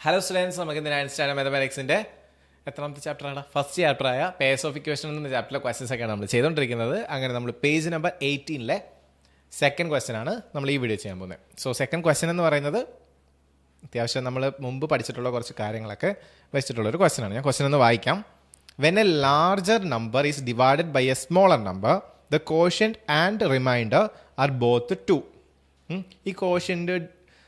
Hello students, നമുക്ക് ഇന്ന് 9th standard മാത്തമാറ്റിക്സിൻ്റെ എത്രാമത്തെ ചാപ്റ്ററാണ്? ഫസ്റ്റ് ചാപ്റ്ററായ പേഴ്സ് ഓഫ് ഇക്വേഷൻ എന്ന ചാപ്റ്ററിലെ ക്വസ്റ്റൻസ് ഒക്കെയാണ് നമ്മൾ ചെയ്തുകൊണ്ടിരിക്കുന്നത്. അങ്ങനെ നമ്മൾ പേജ് നമ്പർ 18 സെക്കൻഡ് ക്വസ്റ്റൻ ആണ് നമ്മൾ ഈ വീഡിയോ ചെയ്യാൻ പോകുന്നത്. സോ സെക്കൻഡ് ക്വസ്റ്റൻ എന്ന് പറയുന്നത് അത്യാവശ്യം നമ്മൾ മുമ്പ് പഠിച്ചിട്ടുള്ള കുറച്ച് കാര്യങ്ങളൊക്കെ വെച്ചിട്ടുള്ളൊരു ക്വസ്റ്റൻ ആണ്. ഞാൻ ക്വസ്റ്റൻ ഒന്ന് വായിക്കാം. When a larger number is divided by a smaller number the quotient and remainder are both 2. ഈ കോഷ്യന്റ്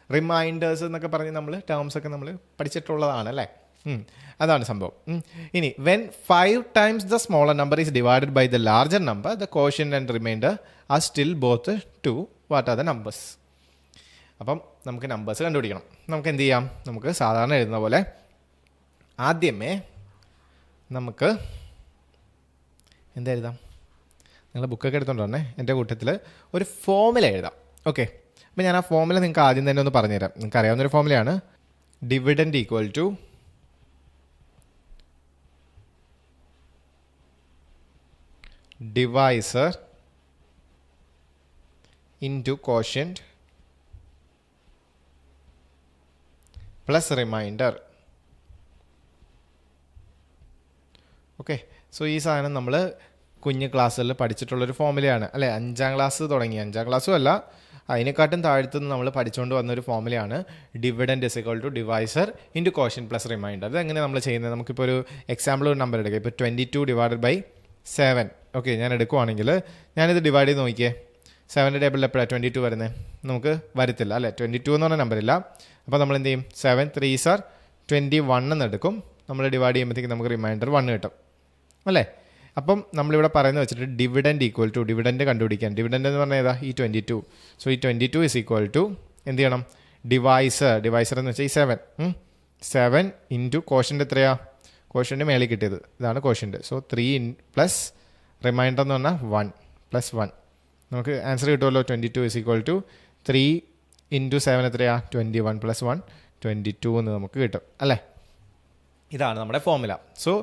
റിമൈൻഡേഴ്സ് എന്നൊക്കെ പറഞ്ഞ് നമ്മൾ ടേംസ് ഒക്കെ നമ്മൾ പഠിച്ചിട്ടുള്ളതാണ് അല്ലേ. അതാണ് സംഭവം. ഇനി when 5 times the smaller number is divided by the larger number the quotient and remainder are still both 2. What are the numbers? അപ്പം നമുക്ക് നമ്പേഴ്സ് കണ്ടുപിടിക്കണം. നമുക്ക് എന്ത് ചെയ്യാം? നമുക്ക് സാധാരണ എഴുതുന്ന പോലെ ആദ്യമേ നമുക്ക് എന്താ എഴുതാം? നിങ്ങൾ ബുക്കൊക്കെ എടുത്തോണ്ട് വരണേ. എൻ്റെ കൂട്ടത്തിൽ ഒരു ഫോമുല എഴുതാം. ഓക്കെ, അപ്പോൾ ഞാൻ ആ ഫോമുല നിങ്ങൾക്ക് ആദ്യം തന്നെ ഒന്ന് പറഞ്ഞുതരാം. നിങ്ങൾക്ക് അറിയാവുന്നൊരു ഫോമുലയാണ്. Dividend equal to divisor into quotient plus remainder. Okay, so ഈ സാധനം നമ്മൾ കുഞ്ഞ് ക്ലാസ്സിൽ പഠിച്ചിട്ടുള്ളൊരു ഫോമുലയാണ് അല്ലേ. 5ാം ക്ലാസ് തുടങ്ങി, 5ാം ക്ലാസ്സും അല്ല അതിനെക്കാട്ടും താഴ്ത്തുനിന്ന് നമ്മൾ പഠിച്ചുകൊണ്ട് വന്നൊരു ഫോമുലയാണ് dividend is equal to divisor into quotient plus remainder. അത് എങ്ങനെ നമ്മൾ ചെയ്യുന്നത്? നമുക്കിപ്പോൾ ഒരു എക്സാമ്പിൾ ഒരു നമ്പർ എടുക്കുക. ഇപ്പോൾ 22 ഡിവൈഡഡ് ബൈ 7. ഓക്കെ, ഞാൻ എടുക്കുവാണെങ്കിൽ ഞാനിത് ഡിവൈഡ് ചെയ്ത് നോക്കിയേ. 7ൻ്റെ ടേബിളിൽ എപ്പോഴാണ് 22 വരുന്നത്? നമുക്ക് വരത്തില്ല അല്ലേ. 22 എന്ന് പറഞ്ഞ നമ്പറില്ല. അപ്പോൾ നമ്മൾ എന്ത് ചെയ്യും? 7 3s are 21 എന്ന് എടുക്കും. നമ്മൾ ഡിവൈഡ് ചെയ്യുമ്പോഴത്തേക്ക് നമുക്ക് റിമൈൻഡർ 1 കിട്ടും അല്ലേ. അപ്പം നമ്മളിവിടെ പറയുന്നത് വെച്ചിട്ട് ഡിവിഡൻഡ് ഈക്വൽ ടു ഡിവിഡൻഡ് കണ്ടുപിടിക്കാൻ. ഡിവിഡൻഡ് എന്ന് പറഞ്ഞാൽ ഏതാ? ഈ 22. സോ ഈ 22 ഇസ് ഈക്വൽ ടു എന്ത് ചെയ്യണം? ഡിവൈസർ എന്ന് വെച്ചാൽ ഈ 7 ഇൻറ്റു കോഷ്യൻ്റ് എത്രയാ? കോഷ്യൻ്റ് മേളിൽ കിട്ടിയത് ഇതാണ് കോഷ്യൻ്റ്. സോ 3 പ്ലസ് റിമൈൻഡർ എന്ന് പറഞ്ഞാൽ 1 പ്ലസ് 1. നമുക്ക് ആൻസർ കിട്ടുമല്ലോ. 22 ഇസ് ഈക്വൽ ടു 3 ഇൻറ്റു 7 എത്രയാ? 21 പ്ലസ് 1 22 എന്ന് നമുക്ക് കിട്ടും അല്ലേ. ഇതാണ് നമ്മുടെ ഫോമുല. സോ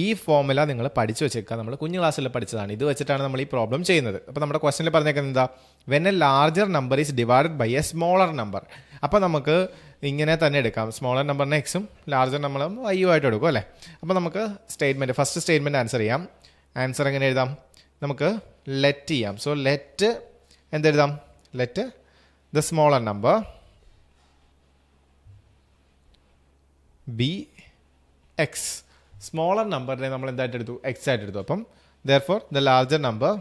ഈ ഫോമുല നിങ്ങൾ പഠിച്ചു വെച്ചേക്കുക. നമ്മൾ കുഞ്ഞു ക്ലാസ്സിൽ പഠിച്ചതാണ്. ഇത് വെച്ചിട്ടാണ് നമ്മൾ ഈ പ്രോബ്ലം ചെയ്യുന്നത്. അപ്പോൾ നമ്മുടെ ക്വസ്റ്റനിൽ പറഞ്ഞേക്കുന്നത് എന്താ? When a larger number is divided by a smaller number. അപ്പോൾ നമുക്ക് ഇങ്ങനെ തന്നെ എടുക്കാം. സ്മോളർ നമ്പറിന് എക്സും ലാർജർ നമ്പറും വൈയും ആയിട്ട് എടുക്കും അല്ലേ. അപ്പോൾ നമുക്ക് ഫസ്റ്റ് സ്റ്റേറ്റ്മെൻറ്റ് ആൻസർ ചെയ്യാം. ആൻസർ എങ്ങനെ എഴുതാം? നമുക്ക് ലെറ്റ് ചെയ്യാം. സോ ലെറ്റ് എന്തെഴുതാം? Let the smaller number be x. Smaller നമ്പറിനെ നമ്മൾ എന്തായിട്ട് എടുത്തു? എക്സ് ആയിട്ട് എടുത്തു. അപ്പം ദെയർഫോർ ദ ലാർജർ നമ്പർ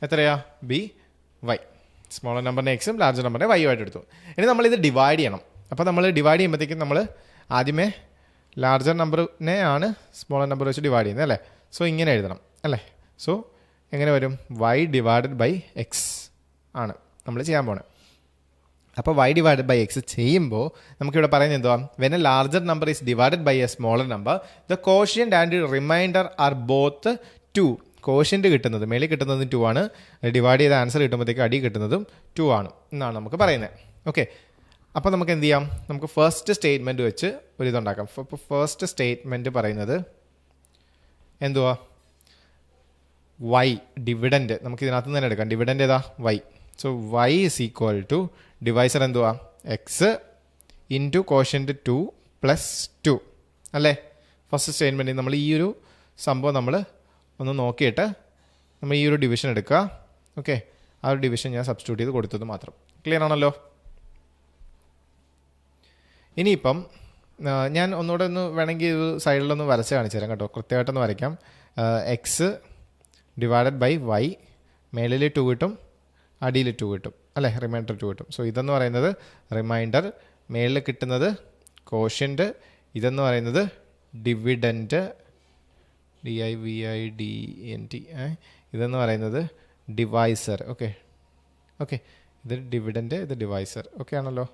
എത്രയാ? Be y. സ്മോളർ നമ്പറിനെ എക്സും ലാർജർ നമ്പറിനെ വൈ ആയിട്ട് എടുത്തു. ഇനി നമ്മളിത് ഡിവൈഡ് ചെയ്യണം. അപ്പോൾ നമ്മൾ ഡിവൈഡ് ചെയ്യുമ്പോഴത്തേക്കും നമ്മൾ ആദ്യമേ ലാർജർ നമ്പറിനെ ആണ് സ്മോളർ നമ്പർ വെച്ച് ഡിവൈഡ് ചെയ്യുന്നത് അല്ലേ. സോ ഇങ്ങനെ എഴുതണം അല്ലേ. സോ എങ്ങനെ വരും? വൈ ഡിവൈഡഡ് ബൈ എക്സ് ആണ് നമ്മൾ ചെയ്യാൻ പോണത്. അപ്പോൾ വൈ ഡിവൈഡഡ് ബൈ എക്സ് ചെയ്യുമ്പോൾ നമുക്കിവിടെ പറയുന്നത് എന്തുവാ? When a larger number is divided by a smaller number the quotient and remainder are both 2. Quotient കിട്ടുന്നത് മേളിൽ കിട്ടുന്നതും 2 ആണ്. ഡിവൈഡ് ചെയ്ത ആൻസർ കിട്ടുമ്പോഴത്തേക്ക് അടി കിട്ടുന്നതും 2 ആണ് എന്നാണ് നമുക്ക് പറയുന്നത്. ഓക്കെ, അപ്പോൾ നമുക്ക് എന്ത് ചെയ്യാം? നമുക്ക് ഫസ്റ്റ് സ്റ്റേറ്റ്മെൻറ്റ് വെച്ച് ഒരു ഇതുണ്ടാക്കാം. അപ്പോൾ ഫസ്റ്റ് സ്റ്റേറ്റ്മെൻറ്റ് പറയുന്നത് എന്തുവാ? Y dividend. നമുക്ക് ഇതിനകത്ത് തന്നെ എടുക്കാം. ഡിവിഡൻറ്റ് ഏതാ? Y. So y is equal to divisor എന്തുവാ? എക്സ് ഇൻറ്റു കോഷ്യൻ്റ് 2 പ്ലസ് 2 അല്ലേ. ഫസ്റ്റ് സ്റ്റേറ്റ്മെൻറ്റിൽ നമ്മൾ ഈ ഒരു സംഭവം നമ്മൾ ഒന്ന് നോക്കിയിട്ട് നമ്മൾ ഈ ഒരു ഡിവിഷൻ എടുക്കുക. ഓക്കെ, ആ ഒരു ഡിവിഷൻ ഞാൻ സബ്സ്റ്റിറ്റ്യൂട്ട് ചെയ്ത് കൊടുത്തത് മാത്രം. ക്ലിയർ ആണല്ലോ. ഇനിയിപ്പം ഞാൻ ഒന്നുകൂടെ ഒന്ന് വേണമെങ്കിൽ ഇത് സൈഡിലൊന്ന് വരച്ച് കാണിച്ചു തരാം കേട്ടോ. കൃത്യമായിട്ടൊന്ന് വരയ്ക്കാം. എക്സ് ഡിവൈഡഡ് ബൈ വൈ, മേളിൽ 2 കിട്ടും, അടിയിൽ 2 കിട്ടും അല്ലേ. റിമൈൻഡർ 2 കിട്ടും. സോ ഇതെന്ന് പറയുന്നത് റിമൈൻഡർ, മേളിൽ കിട്ടുന്നത് കോഷ്യൻ്റ്, ഇതെന്ന് പറയുന്നത് ഡിവിഡൻറ്റ് DIVIDENT, ഇതെന്ന് പറയുന്നത് ഡിവൈസർ. ഓക്കെ, ഇത് ഡിവിഡൻറ്റ്, ഇത് ഡിവൈസർ. ഓക്കെ ആണല്ലോ.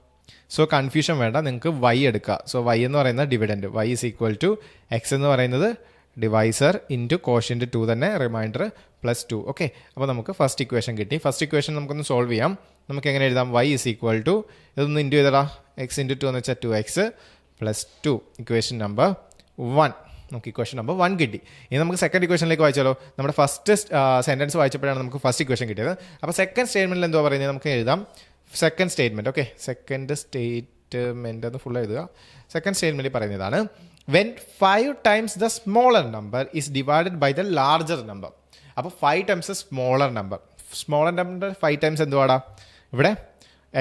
സോ കൺഫ്യൂഷൻ വേണ്ട, നിങ്ങൾക്ക് വൈ എടുക്കുക. സോ വൈ എന്ന് പറയുന്നത് dividend, y is equal to x എന്ന് പറയുന്നത് ഡിവൈസർ ഇൻറ്റു കോഷ്യൻ്റ് 2 തന്നെ, റിമൈൻഡർ പ്ലസ് 2. ഓക്കെ, അപ്പോൾ നമുക്ക് ഫസ്റ്റ് ഇക്വേഷൻ കിട്ടി. ഫസ്റ്റ് ഇക്വേഷൻ നമുക്കൊന്ന് സോൾവ് ചെയ്യാം. നമുക്ക് എങ്ങനെ എഴുതാം? വൈ ഇസ് ഈക്വൽ ടു ഇതൊന്ന് ഇൻറ്റു ചെയ്തടാ. എക്സ് ഇൻറ്റു 2 എന്ന് വെച്ചാൽ 2x പ്ലസ് 2. Equation number 1. നമുക്ക് ഇക്വേഷൻ നമ്പർ 1 കിട്ടി. ഇനി നമുക്ക് സെക്കൻഡ് ഇക്വേഷനിലേക്ക് വായിച്ചാലോ. നമ്മുടെ ഫസ്റ്റ് സെൻറ്റൻസ് വായിച്ചപ്പോഴാണ് നമുക്ക് ഫസ്റ്റ് ഇക്വേഷൻ കിട്ടിയത്. അപ്പോൾ സെക്കൻഡ് സ്റ്റേറ്റ്മെൻറ്റിൽ എന്തോ പറയുന്നത്? നമുക്ക് എഴുതാം second statement. Okay, second statement എന്ന് ഫുൾ എഴുതുക. സെക്കൻഡ് സ്റ്റേറ്റ്മെൻറ്റ് പറയുന്നതാണ് when 5 times the smaller number is divided by the larger number. അപ്പോൾ 5 times smaller number. Smaller number 5 times എന്തുവാടാ? ഇവിടെ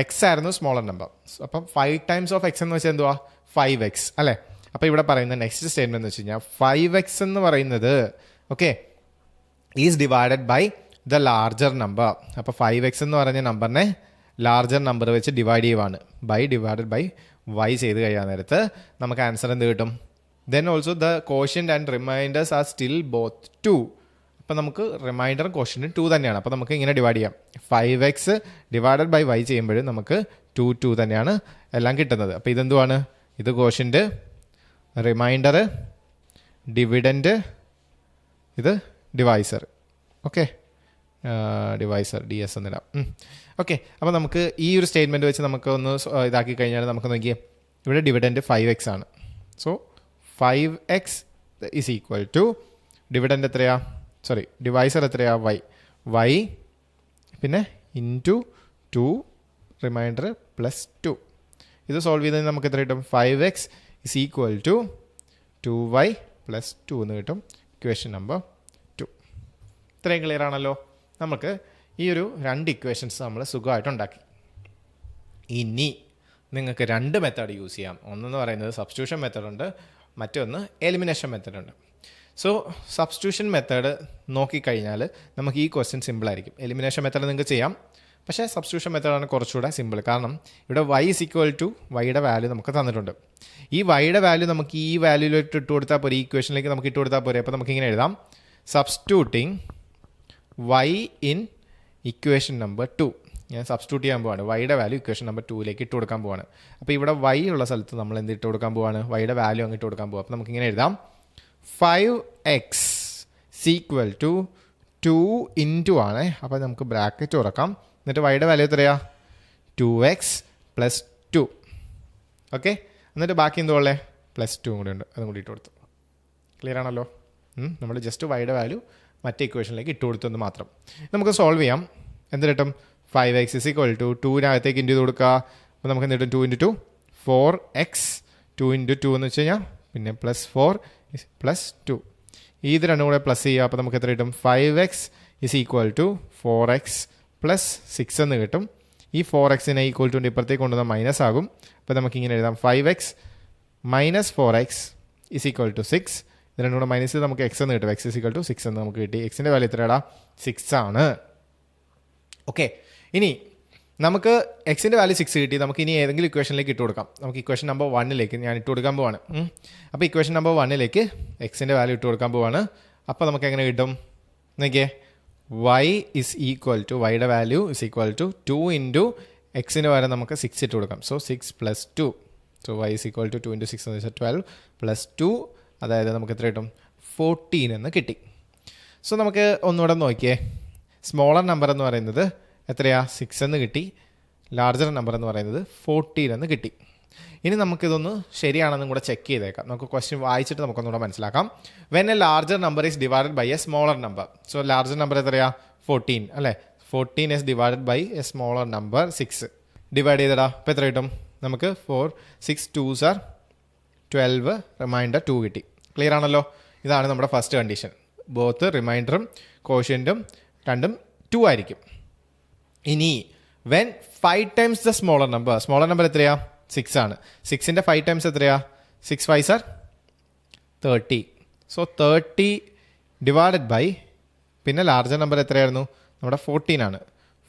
എക്സ് ആയിരുന്നു സ്മോളർ നമ്പർ. അപ്പം 5 ടൈംസ് ഓഫ് എക്സ് എന്ന് വെച്ചാൽ എന്തുവാ? 5x അല്ലേ? അപ്പോൾ ഇവിടെ പറയുന്ന നെക്സ്റ്റ് സ്റ്റേറ്റ്മെന്റ് എന്ന് വെച്ച് കഴിഞ്ഞാൽ 5x എന്ന് പറയുന്നത് okay is divided by the larger number. അപ്പോൾ 5x എന്ന് പറഞ്ഞ നമ്പറിനെ ലാർജർ നമ്പർ വെച്ച് ഡിവൈഡ് ചെയ്യുവാണ്. ഡിവൈഡഡ് ബൈ y ചെയ്ത് കഴിയാൻ നേരത്ത് നമുക്ക് ആൻസർ എന്ത് കിട്ടും? Then also the quotient and remainders are still both 2. അപ്പോൾ നമുക്ക് റിമൈൻഡർ കോഷ്യൻ്റ് 2 തന്നെയാണ്. അപ്പോൾ നമുക്ക് ഇങ്ങനെ ഡിവൈഡ് ചെയ്യാം. 5x ഡിവൈഡഡ് ബൈ y ചെയ്യുമ്പോഴും നമുക്ക് 2 തന്നെയാണ് എല്ലാം കിട്ടുന്നത്. അപ്പോൾ ഇതെന്തുവാണ്? ഇത് കോഷ്യൻ്റ്, റിമൈൻഡർ, ഡിവിഡൻറ്റ്, ഇത് ഡിവൈസർ. ഓക്കെ, ഡിവൈസർ DS എന്നിടാം. ഓക്കെ, അപ്പോൾ നമുക്ക് ഈ ഒരു സ്റ്റേറ്റ്മെൻറ്റ് വെച്ച് നമുക്ക് ഒന്ന് ഇതാക്കി കഴിഞ്ഞാൽ നമുക്ക് നോക്കിയേ, ഇവിടെ ഡിവിഡൻറ്റ് 5x ആണ്. So 5x is equal to dividend എത്രയാ? സോറി, ഡിവൈസർ എത്രയാ? y പിന്നെ ഇൻറ്റു 2 റിമൈൻഡർ പ്ലസ് 2. ഇത് സോൾവ് ചെയ്താൽ നമുക്ക് എത്ര കിട്ടും? 5x is equal to 2y plus 2 എന്ന് കിട്ടും. Equation number 2. ഇത്രയും ക്ലിയർ ആണല്ലോ. നമുക്ക് ഈ ഒരു 2 ഇക്വേഷൻസ് നമ്മൾ സുഖമായിട്ട് ഉണ്ടാക്കി. ഇനി നിങ്ങൾക്ക് 2 മെത്തേഡ് യൂസ് ചെയ്യാം. ഒന്നെന്ന് പറയുന്നത് സബ്സ്റ്റിറ്റ്യൂഷൻ മെത്തേഡ് ഉണ്ട്, മറ്റൊന്ന് എലിമിനേഷൻ മെത്തേഡ് ഉണ്ട്. സോ സബ്സ്റ്റിറ്റ്യൂഷൻ മെത്തേഡ് നോക്കിക്കഴിഞ്ഞാൽ നമുക്ക് ഈ ക്വസ്റ്റ്യൻ സിമ്പിളായിരിക്കും. എലിമിനേഷൻ മെത്തേഡ് നിങ്ങൾക്ക് ചെയ്യാം, പക്ഷേ സബ്സ്റ്റിറ്റ്യൂഷൻ മെത്തേഡാണ് കുറച്ചുകൂടെ സിമ്പിൾ. കാരണം ഇവിടെ y ഇസ് ഈക്വൽ ടു വൈയുടെ വാല്യൂ നമുക്ക് തന്നിട്ടുണ്ട്. ഈ വൈയുടെ വാല്യൂ നമുക്ക് ഈ വാല്യൂയിലോട്ട് ഇട്ട് കൊടുത്താൽ പോരെ, ഈ ഇക്വേഷനിലേക്ക് നമുക്ക് ഇട്ട് കൊടുത്താൽ പോരെ. അപ്പോൾ നമുക്കിങ്ങനെ എഴുതാം, substituting y in equation number 2. ഞാൻ സബ്സ്റ്റിറ്റ്യൂട്ട് ചെയ്യാൻ പോവാണ്. വൈയുടെ വാല്യൂ ഇക്വേഷൻ നമ്പർ 2ലേക്ക് ഇട്ട് കൊടുക്കാൻ പോവാണ്. അപ്പോൾ ഇവിടെ y ഉള്ള സ്ഥലത്ത് നമ്മൾ എന്ത് ഇട്ട് കൊടുക്കാൻ പോവാണ്? വൈയുടെ വാല്യൂ അങ്ങ് ഇട്ട് കൊടുക്കാൻ പോവാം. അപ്പോൾ നമുക്കിങ്ങനെ എഴുതാം, 5x ഈക്വൽ ടു 2 ഇൻറ്റു ആണ്. അപ്പോൾ നമുക്ക് ബ്രാക്കറ്റ് തുറക്കാം. എന്നിട്ട് വൈയുടെ വാല്യൂ എത്രയാ? 2x plus 2. ഓക്കെ, എന്നിട്ട് ബാക്കി എന്തുള്ളേ? പ്ലസ് 2 കൂടി ഉണ്ട്, അതും കൂടി ഇട്ട് കൊടുത്തു. ക്ലിയർ ആണല്ലോ? നമ്മൾ ജസ്റ്റ് വൈയുടെ വാല്യൂ മറ്റേ ഇക്വേഷനിലേക്ക് ഇട്ട് കൊടുത്തെന്ന് മാത്രം. നമുക്ക് സോൾവ് ചെയ്യാം. എന്ത് കിട്ടും? 5x ഇസ് ഈക്വൽ ടു 2-നകത്തേക്ക് ഇൻറ്റു ചെയ്ത് കൊടുക്കുക. അപ്പോൾ നമുക്ക് എന്ത് കിട്ടും? 2 ഇൻറ്റു 2 4x. 2 ഇൻറ്റു 2 എന്ന് വെച്ച് കഴിഞ്ഞാൽ പിന്നെ പ്ലസ് 4 പ്ലസ് 2. ഇത് രണ്ടും കൂടെ പ്ലസ് ചെയ്യുക. അപ്പോൾ നമുക്ക് എത്ര കിട്ടും? 5x is equal to 4x plus 6 എന്ന് കിട്ടും. ഈ 4xനെ ഈക്വൽ ടു ഇപ്പുറത്തേക്ക് കൊണ്ടുവന്നാൽ മൈനസ് ആകും. അപ്പോൾ നമുക്കിങ്ങനെ എഴുതാം, 5x minus 4x is equal to 6. ഇത് രണ്ടും കൂടെ മൈനസ് ചെയ്ത് നമുക്ക് x എന്ന് കിട്ടും. x ഇസ് ഈക്വൽ ടു 6 എന്ന് നമുക്ക് കിട്ടി. എക്സിൻ്റെ വാല്യൂ എത്രയാടാ? 6 ആണ്. ഓക്കെ, ഇനി നമുക്ക് എക്സിൻ്റെ വാല്യൂ 6 കിട്ടി. നമുക്ക് ഇനി ഏതെങ്കിലും ഇക്വേഷനിലേക്ക് ഇട്ട് കൊടുക്കാം. നമുക്ക് ഇക്വേഷൻ നമ്പർ 1ലേക്ക് ഞാൻ ഇട്ട് കൊടുക്കാൻ പോവാണ്. അപ്പോൾ ഇക്വേഷൻ നമ്പർ 1ലേക്ക് എക്സിൻ്റെ വാല്യൂ ഇട്ട് കൊടുക്കാൻ പോവാണ്. അപ്പോൾ നമുക്ക് എങ്ങനെ കിട്ടും? നോക്കിയേ, y ഇസ് ഈക്വൽ ടു വൈയുടെ value is equal to 2 into എക്സിന് വരെ നമുക്ക് 6 ഇട്ട് കൊടുക്കാം. So 6 plus 2. So y is equal to 2 into 6 എന്ന് വെച്ചാൽ 12 പ്ലസ് 2, അതായത് നമുക്ക് എത്ര കിട്ടും? 14 എന്ന് കിട്ടി. സോ നമുക്ക് ഒന്നുകൂടെ നോക്കിയേ, സ്മോളർ നമ്പർ എന്ന് പറയുന്നത് എത്രയാ? 6 എന്ന് കിട്ടി. ലാർജർ നമ്പർ എന്ന് പറയുന്നത് 14 എന്ന് കിട്ടി. ഇനി നമുക്കിതൊന്ന് ശരിയാണെന്നും കൂടെ ചെക്ക് ചെയ്തേക്കാം. നമുക്ക് ക്വസ്റ്റ്യൻ വായിച്ചിട്ട് നമുക്കൊന്നുകൂടെ മനസ്സിലാക്കാം. When a larger number is divided by a smaller number. So larger number എത്രയാ? 14 അല്ലേ? 14 is divided by a smaller number 6. Divide ചെയ്തടാ. അപ്പോൾ എത്ര കിട്ടും? നമുക്ക് 4 6 2s are 12 റിമൈൻഡർ 2 കിട്ടി. ക്ലിയർ ആണല്ലോ? ഇതാണ് നമ്മുടെ ഫസ്റ്റ് കണ്ടീഷൻ. ബോത്ത് റിമൈൻഡറും കോഷ്യൻറ്റും രണ്ടും 2 ആയിരിക്കും. ഇനി when 5 times the smaller number എത്രയാ? 6 ആണ്. 6ൻ്റെ 5 ടൈംസ് എത്രയാ? 6 5s are 30. So 30 divided by പിന്നെ ലാർജർ നമ്പർ എത്രയായിരുന്നു? നമ്മുടെ 14 ആണ്.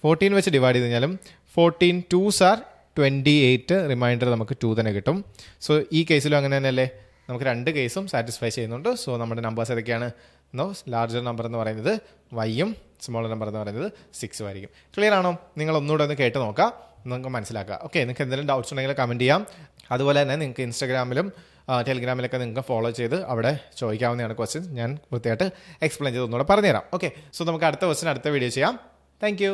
14 വെച്ച് ഡിവൈഡ് ചെയ്ത് കഴിഞ്ഞാലും 14 2s are 28 റിമൈൻഡർ നമുക്ക് 2 തന്നെ കിട്ടും. സോ ഈ കേസിലും അങ്ങനെ തന്നെയല്ലേ? നമുക്ക് 2 കേസും സാറ്റിസ്ഫൈ ചെയ്യുന്നുണ്ട്. സോ നമ്മുടെ നമ്പേഴ്സ് ഏതൊക്കെയാണ്? ലാർജർ നമ്പർ എന്ന് പറയുന്നത് വൈയും സ്മോളർ നമ്പർ എന്ന് പറയുന്നത് 6 ആയിരിക്കും. ക്ലിയർ ആണോ? നിങ്ങൾ ഒന്നുകൂടെ ഒന്ന് കേട്ട് നോക്കാം, നിങ്ങൾക്ക് മനസ്സിലാക്കുക. ഓക്കെ, നിങ്ങൾക്ക് എന്തെങ്കിലും ഡൗട്ട്സ് ഉണ്ടെങ്കിൽ കമൻറ്റ് ചെയ്യാം. അതുപോലെ തന്നെ നിങ്ങൾക്ക് ഇൻസ്റ്റാഗ്രാമിലും ടെലിഗ്രാമിലൊക്കെ നിങ്ങൾക്ക് ഫോളോ ചെയ്ത് അവിടെ ചോദിക്കാവുന്നതാണ് ക്വസ്റ്റ്യൻസ്. ഞാൻ വൃത്തിയായിട്ട് എക്സ്പ്ലെയിൻ ചെയ്ത് ഒന്നുകൂടെ പറഞ്ഞുതരാം. ഓക്കെ, സോ നമുക്ക് അടുത്ത ക്വസ്റ്റ്യൻ അടുത്ത വീഡിയോ ചെയ്യാം. താങ്ക്